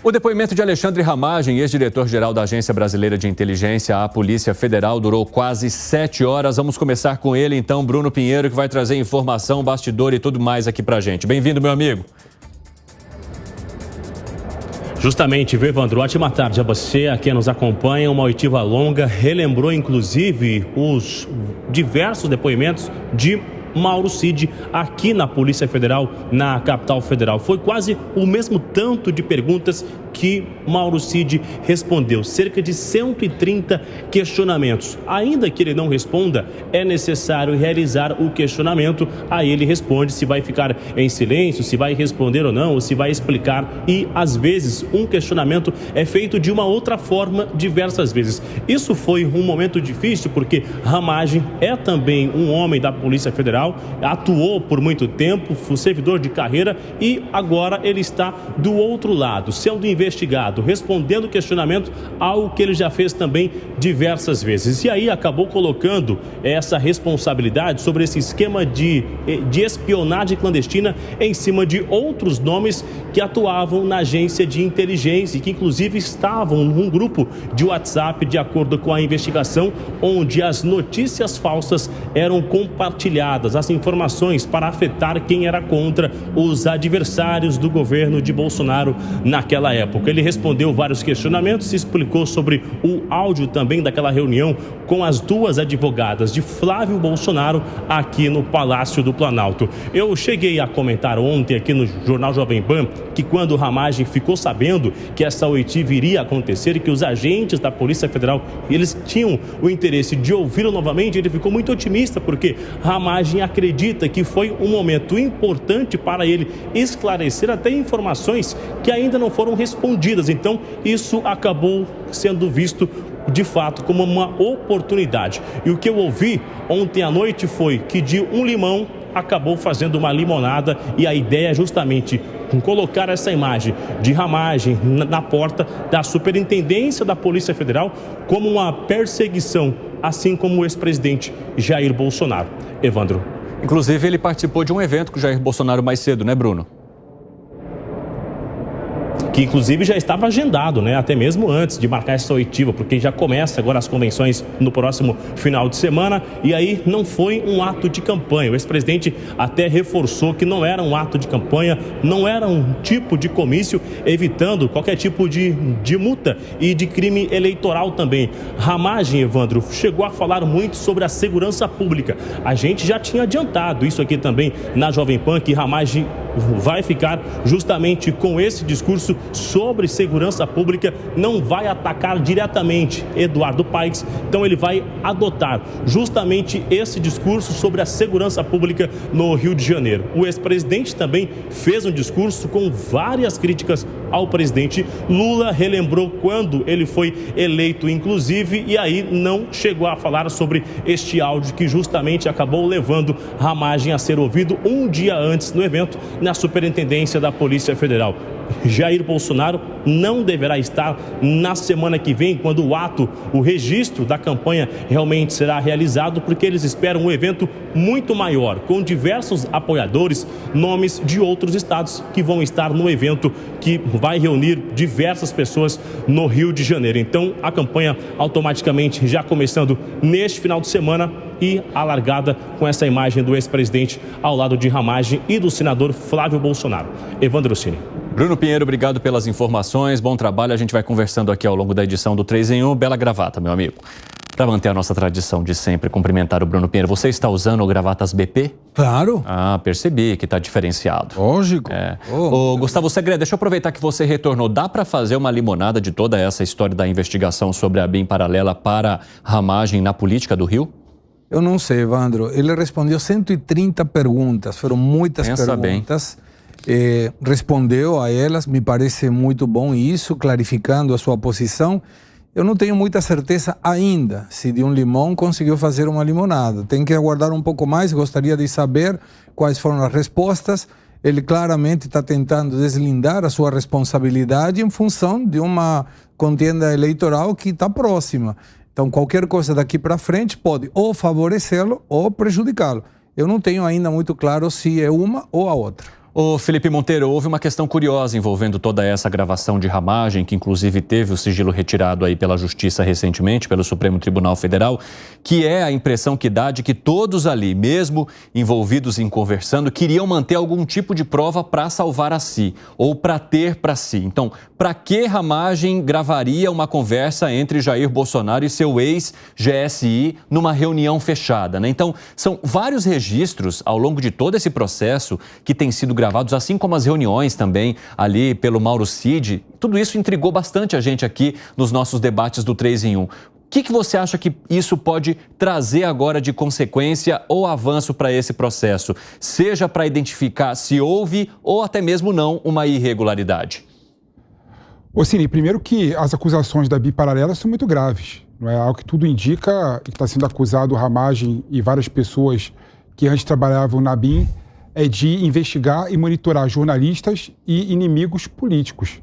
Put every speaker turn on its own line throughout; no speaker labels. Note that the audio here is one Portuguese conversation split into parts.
O depoimento de Alexandre Ramagem, ex-diretor-geral da Agência Brasileira de Inteligência, a Polícia Federal, durou quase 7 horas. Vamos começar com ele, então, Bruno Pinheiro, que vai trazer informação, bastidor e tudo mais aqui pra gente. Bem-vindo, meu amigo.
Justamente, viu, Evandro? Ótima tarde a você, a quem nos acompanha. Uma oitiva longa, relembrou inclusive os diversos depoimentos de Mauro Cid aqui na Polícia Federal, na capital federal. Foi quase o mesmo tanto de perguntas que Mauro Cid respondeu, cerca de 130 questionamentos. Ainda que ele não responda, é necessário realizar o questionamento. Aí ele responde se vai ficar em silêncio, se vai responder ou não, ou se vai explicar. E às vezes um questionamento é feito de uma outra forma diversas vezes. Isso foi um momento difícil porque Ramagem é também um homem da Polícia Federal, atuou por muito tempo, foi servidor de carreira e agora ele está do outro lado, sendo investigado, respondendo questionamento, algo que ele já fez também diversas vezes. E aí acabou colocando essa responsabilidade sobre esse esquema de espionagem clandestina em cima de outros nomes que atuavam na agência de inteligência e que inclusive estavam num grupo de WhatsApp, de acordo com a investigação, onde as notícias falsas eram compartilhadas, as informações para afetar quem era contra os adversários do governo de Bolsonaro naquela época. Ele respondeu vários questionamentos, se explicou sobre o áudio também daquela reunião com as duas advogadas de Flávio Bolsonaro aqui no Palácio do Planalto. Eu cheguei a comentar ontem aqui no Jornal Jovem Pan que quando o Ramagem ficou sabendo que essa oitiva iria acontecer e que os agentes da Polícia Federal, eles tinham o interesse de ouvi-lo novamente, ele ficou muito otimista porque Ramagem acredita que foi um momento importante para ele esclarecer até informações que ainda não foram respondidas. Então, isso acabou sendo visto de fato como uma oportunidade. E o que eu ouvi ontem à noite foi que de um limão acabou fazendo uma limonada e a ideia é justamente colocar essa imagem de Ramagem na porta da Superintendência da Polícia Federal como uma perseguição, assim como o ex-presidente Jair Bolsonaro. Evandro.
Inclusive, ele participou de um evento com o Jair Bolsonaro mais cedo, né, Bruno?
Que inclusive já estava agendado, né? Até mesmo antes de marcar essa oitiva, porque já começa agora as convenções no próximo final de semana, e aí não foi um ato de campanha. O ex-presidente até reforçou que não era um ato de campanha, não era um tipo de comício, evitando qualquer tipo de multa e de crime eleitoral também. Ramagem, Evandro, chegou a falar muito sobre a segurança pública. A gente já tinha adiantado isso aqui também na Jovem Pan, que Ramagem vai ficar justamente com esse discurso sobre segurança pública, não vai atacar diretamente Eduardo Paes, então ele vai adotar justamente esse discurso sobre a segurança pública no Rio de Janeiro. O ex-presidente também fez um discurso com várias críticas ao presidente Lula, relembrou quando ele foi eleito, inclusive, e aí não chegou a falar sobre este áudio que justamente acabou levando Ramagem a ser ouvido um dia antes no evento na Superintendência da Polícia Federal. Jair Bolsonaro não deverá estar na semana que vem, quando o registro da campanha realmente será realizado, porque eles esperam um evento muito maior, com diversos apoiadores, nomes de outros estados que vão estar no evento que vai reunir diversas pessoas no Rio de Janeiro. Então, a campanha automaticamente já começando neste final de semana e alargada com essa imagem do ex-presidente ao lado de Ramagem e do senador Flávio Bolsonaro. Evandro Cini.
Bruno Pinheiro, obrigado pelas informações, bom trabalho. A gente vai conversando aqui ao longo da edição do 3 em 1. Bela gravata, meu amigo. Para manter a nossa tradição de sempre cumprimentar o Bruno Pinheiro, você está usando gravatas BP?
Claro.
Ah, percebi que está diferenciado.
Lógico.
Ô, Gustavo Segredo, deixa eu aproveitar que você retornou. Dá para fazer uma limonada de toda essa história da investigação sobre a BIM paralela para Ramagem na política do Rio?
Eu não sei, Evandro. Ele respondeu 130 perguntas, foram muitas perguntas. Respondeu a elas, me parece muito bom isso, clarificando a sua posição. Eu não tenho muita certeza ainda se de um limão conseguiu fazer uma limonada. Tem que aguardar um pouco mais, gostaria de saber quais foram as respostas. Ele claramente está tentando deslindar a sua responsabilidade em função de uma contenda eleitoral que está próxima. Então, qualquer coisa daqui para frente pode ou favorecê-lo ou prejudicá-lo. Eu não tenho ainda muito claro se é uma ou a outra.
Ô Felipe Monteiro, houve uma questão curiosa envolvendo toda essa gravação de ramagem, que inclusive teve o sigilo retirado aí pela Justiça recentemente, pelo Supremo Tribunal Federal, que é a impressão que dá de que todos ali, mesmo envolvidos em conversando, queriam manter algum tipo de prova para salvar a si, ou para ter para si. Então, para que ramagem gravaria uma conversa entre Jair Bolsonaro e seu ex-GSI numa reunião fechada, né? Então, são vários registros ao longo de todo esse processo que têm sido gravados, assim como as reuniões também ali pelo Mauro Cid. Tudo isso intrigou bastante a gente aqui nos nossos debates do 3 em 1. O que você acha que isso pode trazer agora de consequência ou avanço para esse processo? Seja para identificar se houve ou até mesmo não uma irregularidade.
Ô Cine, primeiro que as acusações da BIM paralela são muito graves. Não é algo que tudo indica que está sendo acusado Ramagem e várias pessoas que antes trabalhavam na BIM é de investigar e monitorar jornalistas e inimigos políticos,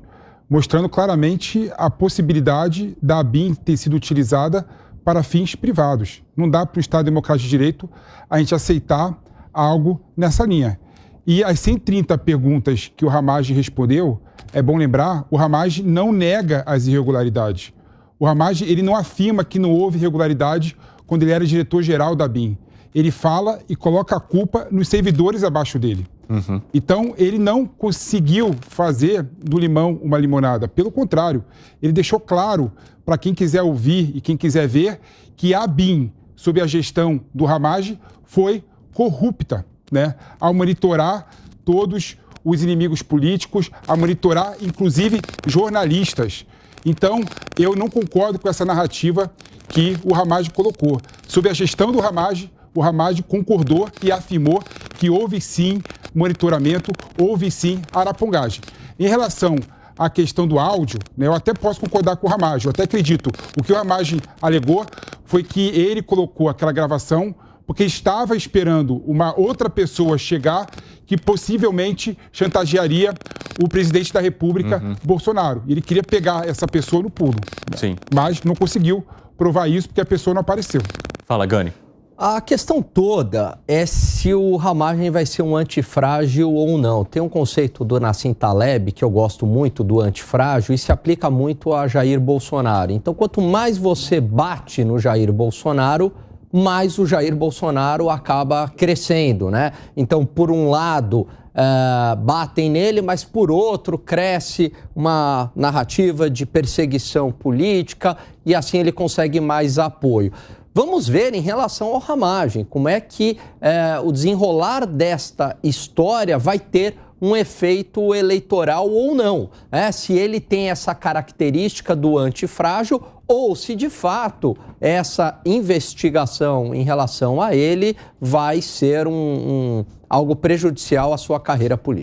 mostrando claramente a possibilidade da BIM ter sido utilizada para fins privados. Não dá para o Estado Democrático de Direito a gente aceitar algo nessa linha. E as 130 perguntas que o Ramagem respondeu, é bom lembrar, o Ramagem não nega as irregularidades. O Ramagem, ele não afirma que não houve irregularidade quando ele era diretor-geral da BIM. Ele fala e coloca a culpa nos servidores abaixo dele. Uhum. Então, ele não conseguiu fazer do limão uma limonada. Pelo contrário, ele deixou claro para quem quiser ouvir e quem quiser ver que a BIM, sob a gestão do Ramagem, foi corrupta, né? Ao monitorar todos os inimigos políticos, a monitorar, inclusive, jornalistas. Então, eu não concordo com essa narrativa que o Ramagem colocou. Sob a gestão do Ramagem, o Ramagem concordou e afirmou que houve sim monitoramento, houve sim arapongagem. Em relação à questão do áudio, né, eu até posso concordar com o Ramagem, eu até acredito. O que o Ramagem alegou foi que ele colocou aquela gravação porque estava esperando uma outra pessoa chegar que possivelmente chantagearia o presidente da República, Bolsonaro. Ele queria pegar essa pessoa no pulo.
Sim.
Mas não conseguiu provar isso porque a pessoa não apareceu.
Fala, Gani.
A questão toda é se o Ramagem vai ser um antifrágil ou não. Tem um conceito do Nassim Taleb, que eu gosto muito, do antifrágil, e se aplica muito a Jair Bolsonaro. Então, quanto mais você bate no Jair Bolsonaro, mais o Jair Bolsonaro acaba crescendo, né? Então, por um lado, batem nele, mas por outro, cresce uma narrativa de perseguição política e assim ele consegue mais apoio. Vamos ver em relação ao Ramagem, como é que o desenrolar desta história vai ter um efeito eleitoral ou não. Se ele tem essa característica do antifrágil ou se de fato essa investigação em relação a ele vai ser algo prejudicial à sua carreira política.